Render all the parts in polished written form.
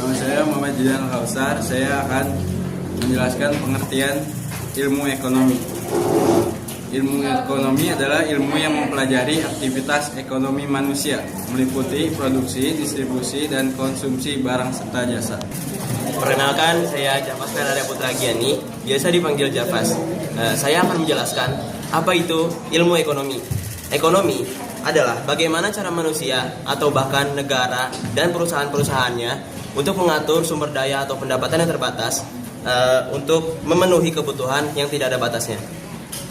Nama saya Muhammad Jidan Kausar. Saya akan menjelaskan pengertian ilmu ekonomi. Ilmu ekonomi adalah ilmu yang mempelajari aktivitas ekonomi manusia, meliputi produksi, distribusi, dan konsumsi barang serta jasa. Perkenalkan, saya Javas Fernanda Putra Giani, biasa dipanggil Javas. Saya akan menjelaskan apa itu ilmu ekonomi. Ekonomi adalah bagaimana cara manusia atau bahkan negara dan perusahaan-perusahaannya untuk mengatur sumber daya atau pendapatan yang terbatas untuk memenuhi kebutuhan yang tidak ada batasnya.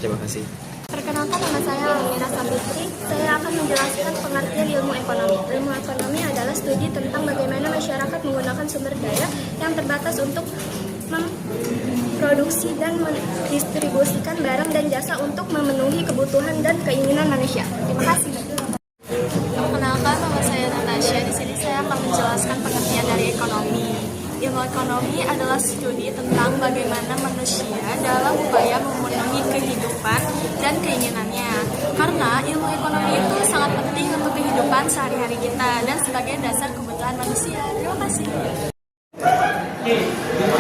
Terima kasih. Perkenalkan, nama saya Almira Sabitri. Saya akan menjelaskan pengertian ilmu ekonomi. Ilmu ekonomi adalah studi tentang bagaimana masyarakat menggunakan sumber daya yang terbatas untuk memproduksi dan mendistribusikan barang dan jasa untuk memenuhi kebutuhan dan keinginan manusia. Terima kasih. Perkenalkan, nama saya Natasha. Di sini saya akan menjelaskan pengertian dari ekonomi. Ilmu ekonomi adalah studi tentang bagaimana manusia dalam upaya memenuhi kehidupan dan keinginannya. Karena ilmu ekonomi itu sangat penting untuk kehidupan sehari-hari kita dan sebagai dasar kebutuhan manusia. Terima kasih.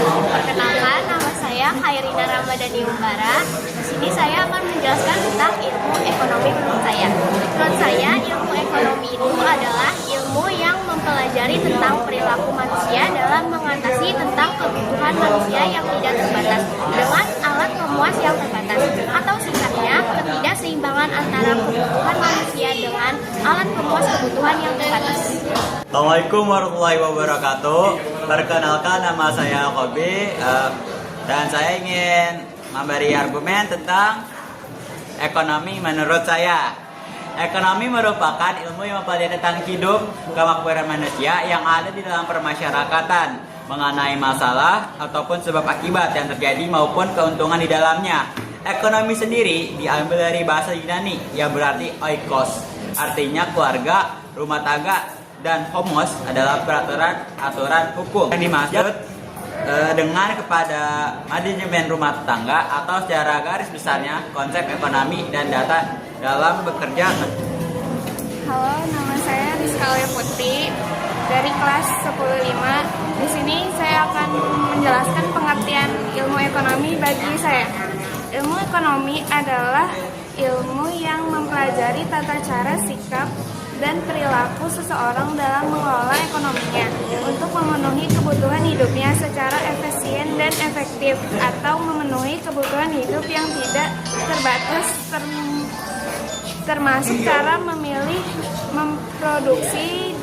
Perkenalkan, nama saya Khairina Ramadhani Umbara. Di sini saya akan menjelaskan tentang ilmu ekonomi menurut saya. Menurut saya, ilmu ekonomi itu adalah ilmu yang mempelajari tentang perilaku manusia dalam mengatasi tentang kebutuhan manusia yang tidak terbatas dengan alat pemuas yang terbatas, atau singkatnya ketidakseimbangan antara kebutuhan manusia dengan alat pemuas kebutuhan yang terbatas. Assalamualaikum warahmatullahi wabarakatuh. Perkenalkan, nama saya Kobi dan saya ingin memberi argumen tentang ekonomi menurut saya. Ekonomi merupakan ilmu yang mempelajari tentang hidup kemakmuran manusia yang ada di dalam permasyarakatan mengenai masalah ataupun sebab akibat yang terjadi maupun keuntungan di dalamnya. Ekonomi sendiri diambil dari bahasa Yunani yang berarti oikos, artinya keluarga, rumah tangga, dan homos adalah peraturan hukum yang dimaksud dengan kepada manajemen rumah tangga atau secara garis besarnya konsep ekonomi dan data dalam bekerja. Halo, nama saya Rizka Alia Putri dari kelas 10-5. Di sini saya akan menjelaskan pengertian ilmu ekonomi bagi saya. Ilmu ekonomi adalah ilmu yang mempelajari tata cara, sikap, dan perilaku seseorang dalam mengelola ekonominya untuk memenuhi kebutuhan hidupnya secara efisien dan efektif, atau memenuhi kebutuhan hidup yang tidak terbatas, termasuk cara memilih, memproduksi,